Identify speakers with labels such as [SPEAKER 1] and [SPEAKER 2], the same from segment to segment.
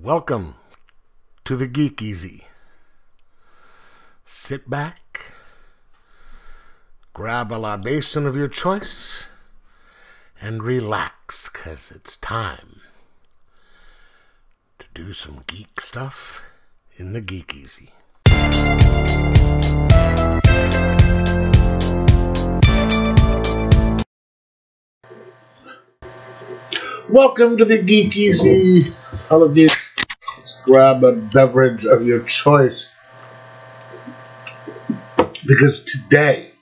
[SPEAKER 1] Welcome to the Geek Easy. Sit back, grab a libation of your choice, and relax, 'cause it's time to do some geek stuff in the Geek Easy. Welcome to the Geek Easy, fellow geeks. Grab a beverage of your choice, because today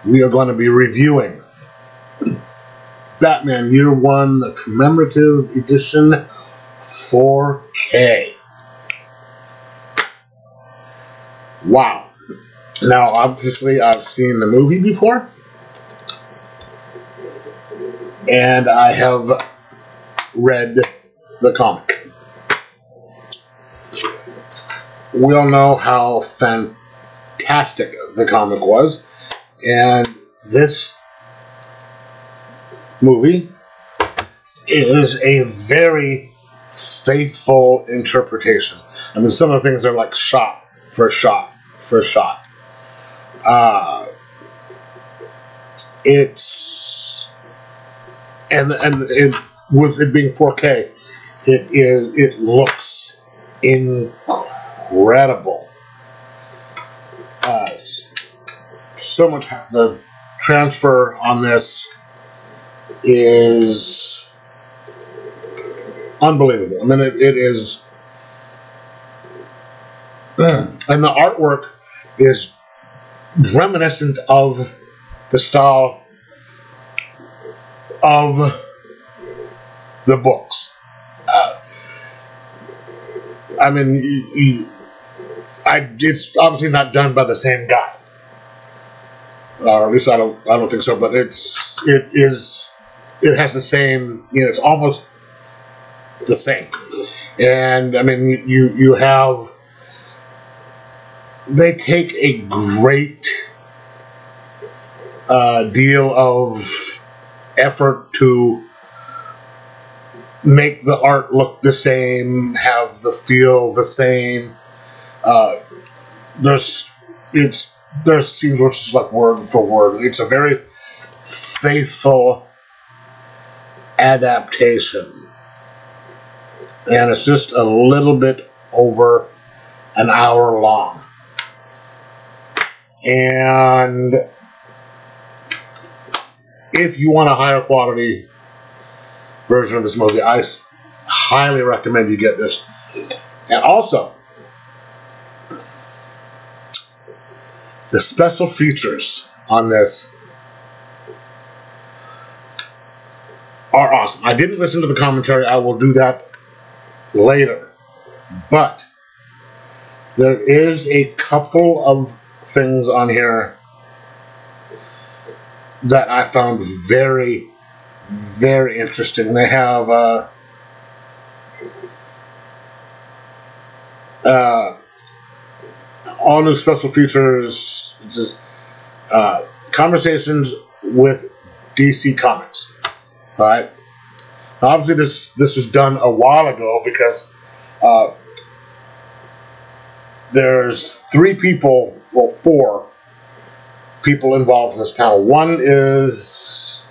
[SPEAKER 1] we are going to be reviewing Batman Year One, the commemorative edition 4K. Wow. Now, obviously, I've seen the movie before, and I have read the comic. We all know how fantastic the comic was, and this movie is a very faithful interpretation. I mean, some of the things are like shot for shot for shot. It's with it being 4K, it looks incredible. So much. The transfer on this is unbelievable. I mean, it is, and the artwork is reminiscent of the style of the books. I mean, it's obviously not done by the same guy, or at least I don't think so. But it has the same. You know, it's almost the same. And I mean, you have. They take a great deal of effort to make the art look the same, have the feel the same. There's scenes which is like word for word. It's a very faithful adaptation, and it's just a little bit over an hour long. And if you want a higher quality version of this movie, I highly recommend you get this. And also, the special features on this are awesome. I didn't listen to the commentary. I will do that later. But there is a couple of things on here that I found very, very interesting. They have all new special features, just, conversations with DC Comics. All right. Now, obviously, this was done a while ago, because there's four people involved in this panel. One is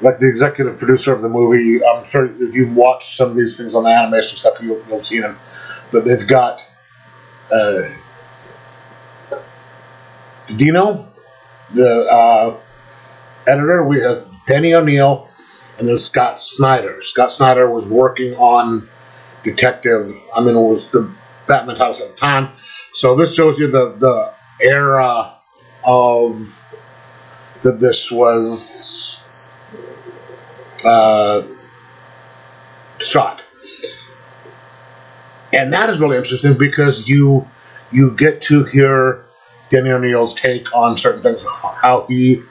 [SPEAKER 1] like the executive producer of the movie. I'm sure if you've watched some of these things on the animation stuff, you'll have seen him. But they've got Dino, the editor. We have Denny O'Neil, and then Scott Snyder. Scott Snyder was working on Detective. I mean, it was the Batman titles at the time. So this shows you the era of that this was shot. And that is really interesting, because you get to hear Denny O'Neil's take on certain things, how he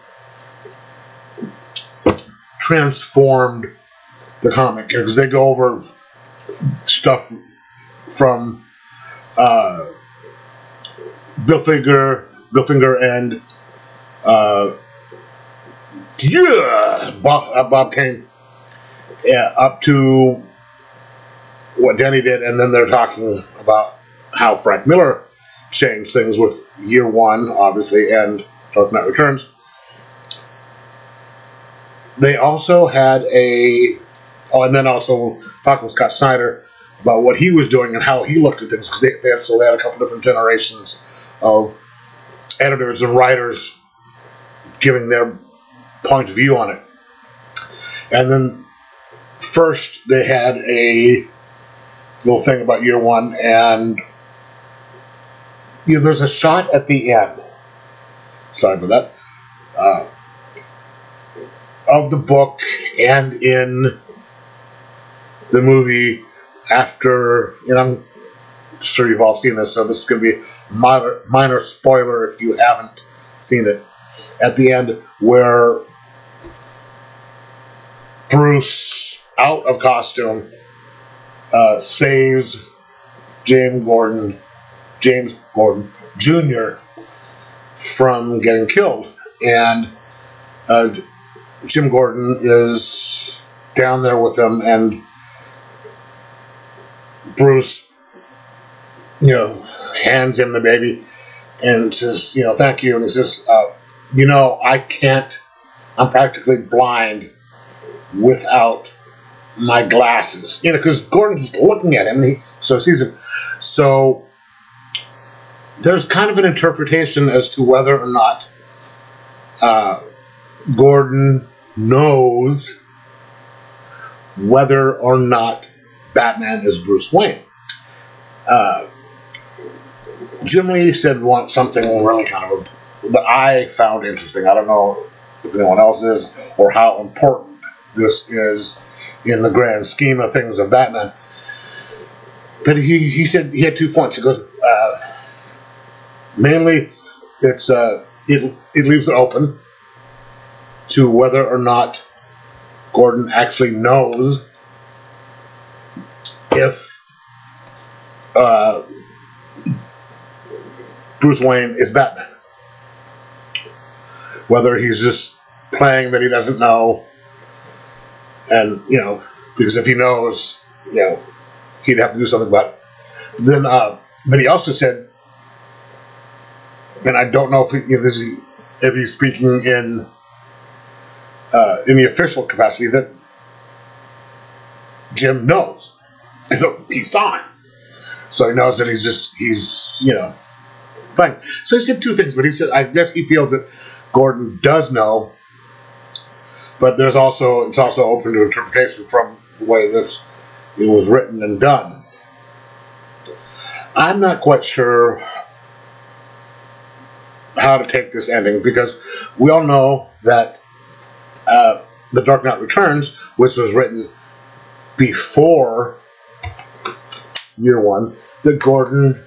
[SPEAKER 1] transformed the comic, because they go over stuff from Bill Finger and Bob Kane, up to what Denny did, and then they're talking about how Frank Miller changed things with Year One, obviously, and Dark Knight Returns. They also had and then also talking with Scott Snyder about what he was doing and how he looked at things, because they had a couple different generations of editors and writers giving their point of view on it. And then first they had a little thing about Year One, and there's a shot at the end. Sorry about that. Of the book and in the movie after, I'm sure you've all seen this, so this is going to be a minor spoiler if you haven't seen it. At the end, where Bruce, out of costume, saves James Gordon Jr. from getting killed, and Jim Gordon is down there with him, and Bruce, hands him the baby and says, thank you. And he says, I can't, I'm practically blind without my glasses. Because Gordon's just looking at him, and so he sees him. So there's kind of an interpretation as to whether or not Gordon knows whether or not Batman is Bruce Wayne. Jim Lee said something really kind of that I found interesting. I don't know if anyone else is, or how important this is in the grand scheme of things of Batman. But he said he had 2 points. He goes, mainly, it leaves it open to whether or not Gordon actually knows if Bruce Wayne is Batman. Whether he's just playing that he doesn't know, and, because if he knows, he'd have to do something about it. Then, but he also said, and I don't know if he's speaking in the official capacity, that Jim knows. He saw him. So he knows that he's playing. So he said 2 things, but he said, I guess he feels that Gordon does know, but it's also open to interpretation from the way that it was written and done. I'm not quite sure how to take this ending, because we all know that The Dark Knight Returns, which was written before Year One, that Gordon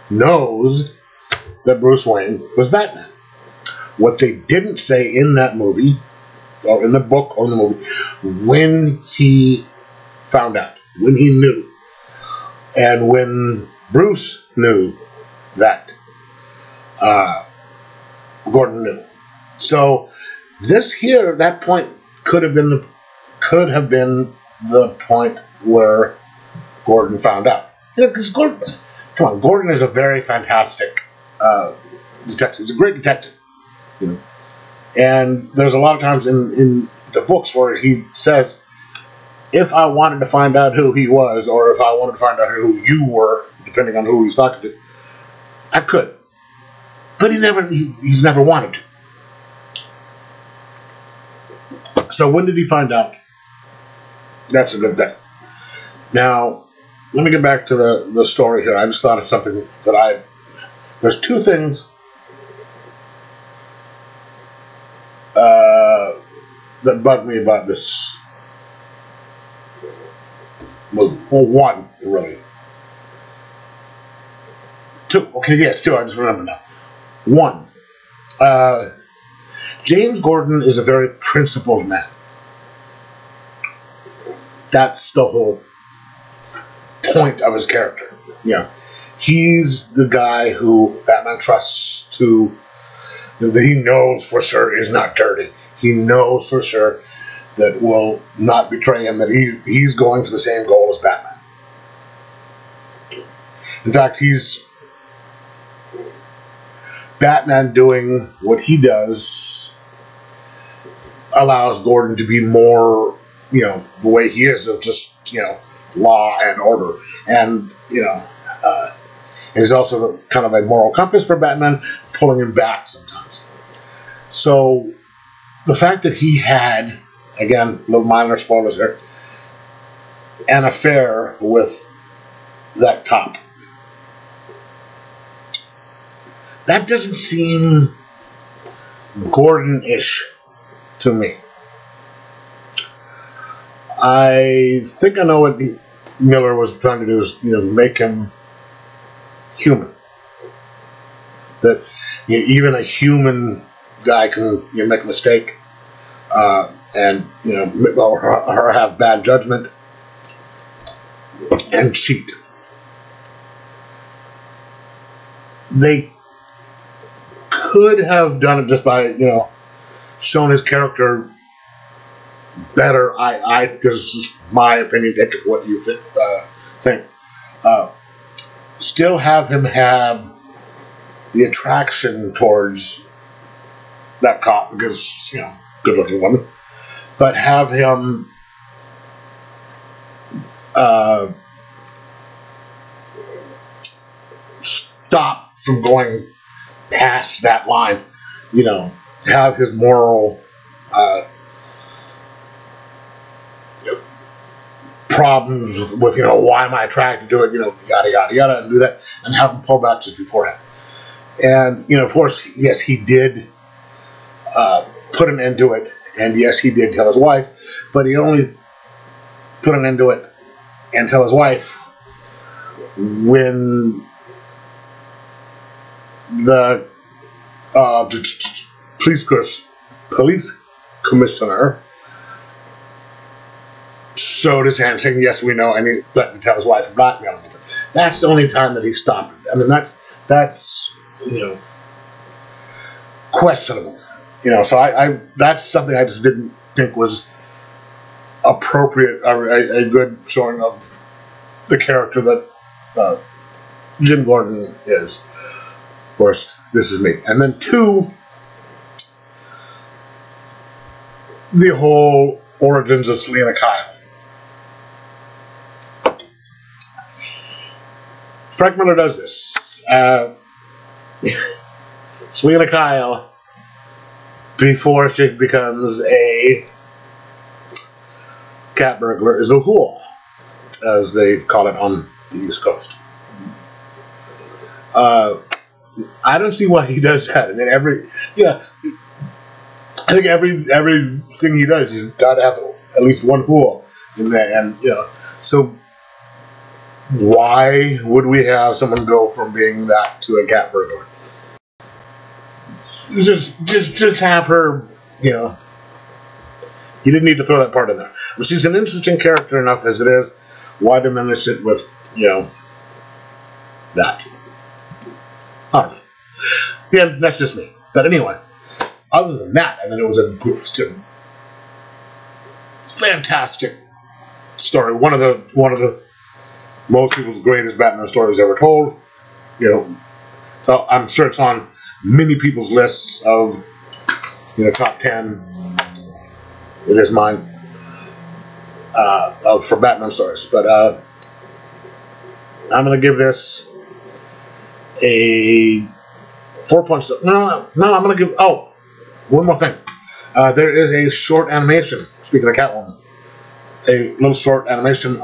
[SPEAKER 1] knows that Bruce Wayne was Batman. What they didn't say in that movie, or in the book or in the movie, when he found out, when he knew, and when Bruce knew that Gordon knew. So this here, that point could have been the point where Gordon found out. Because Gordon is a very fantastic detective. He's a great detective. And there's a lot of times in the books where he says, if I wanted to find out who he was, or if I wanted to find out who you were, depending on who he's talking to, I could. But he's never wanted to. So when did he find out? That's a good thing. Now, let me get back to the story here. I just thought of something that there's 2 things that bugged me about this movie. Well, 1, really. 2. Okay, yes, 2. I just remember now. 1. James Gordon is a very principled man. That's the whole point of his character. He's the guy who Batman trusts to, that he knows for sure is not dirty. He knows for sure that will not betray him, that he's going for the same goal as Batman. In fact, he's Batman doing what he does allows Gordon to be more, the way he is of just, law and order. And, and he's also kind of a moral compass for Batman, pulling him back sometimes. So the fact that he had, again, little minor spoilers here, an affair with that cop, that doesn't seem Gordon-ish to me. I think I know what Miller was trying to do is, make him human. That even a human guy can make a mistake, and or have bad judgment and cheat. They could have done it just by showing his character better. This is my opinion. Take it what you think. Still have him have the attraction towards that cop because good-looking woman, but have him stop from going past that line. Have his moral problems with why am I attracted to it, yada yada yada, and do that, and have him pull back just beforehand. And of course, yes, he did put an end to it, and yes, he did tell his wife, but he only put an end to it and tell his wife when the police commissioner showed his hand saying, yes, we know, and he threatened to tell his wife and blackmail him. That's the only time that he stopped it. I mean, that's questionable. So I that's something I just didn't think was appropriate, or a good showing of the character that Jim Gordon is. Of course, this is me. And then two, the whole origins of Selina Kyle. Frank Miller does this. Selina Kyle, before she becomes a cat burglar, is a whore, as they call it on the East Coast. I don't see why he does that. And then I think everything he does, he's got to have at least one whore in there, and so why would we have someone go from being that to a cat burglar? Just have her, you didn't need to throw that part in there. But she's an interesting character enough as it is. Why diminish it with, that? I don't know. Yeah, that's just me. But anyway, other than that, I mean, it was a fantastic story. One of the most people's greatest Batman stories ever told. So I'm sure it's on many people's lists of top 10. It is mine for Batman stories. But I'm going to give this a 4.7. No, I'm going to give. Oh, one more thing. There is a short animation. Speaking of Catwoman, a little short animation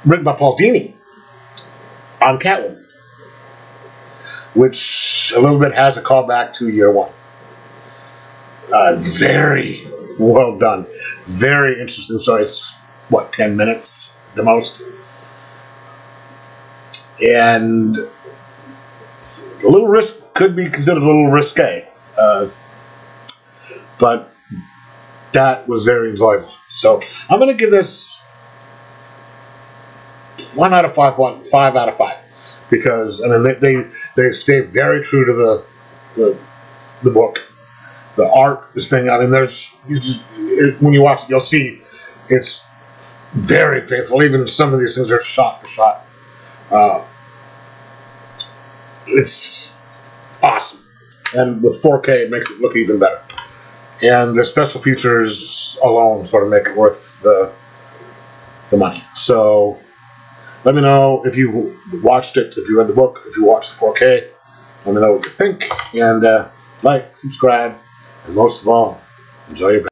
[SPEAKER 1] written by Paul Dini on Catwoman, which a little bit has a callback to Year One. Very well done. Very interesting. So it's 10 minutes the most, and a little risk could be considered a little risque, but that was very enjoyable. So I'm going to give this 1 out of 5, 5 out of 5, because I mean they stay very true to the book. The art, this thing. I mean, when you watch it, you'll see it's very faithful. Even some of these things are shot for shot. It's awesome, and with 4K, it makes it look even better. And the special features alone sort of make it worth the money. So let me know if you've watched it, if you read the book, if you watched the 4K. Let me know what you think, and like, subscribe, and most of all, enjoy your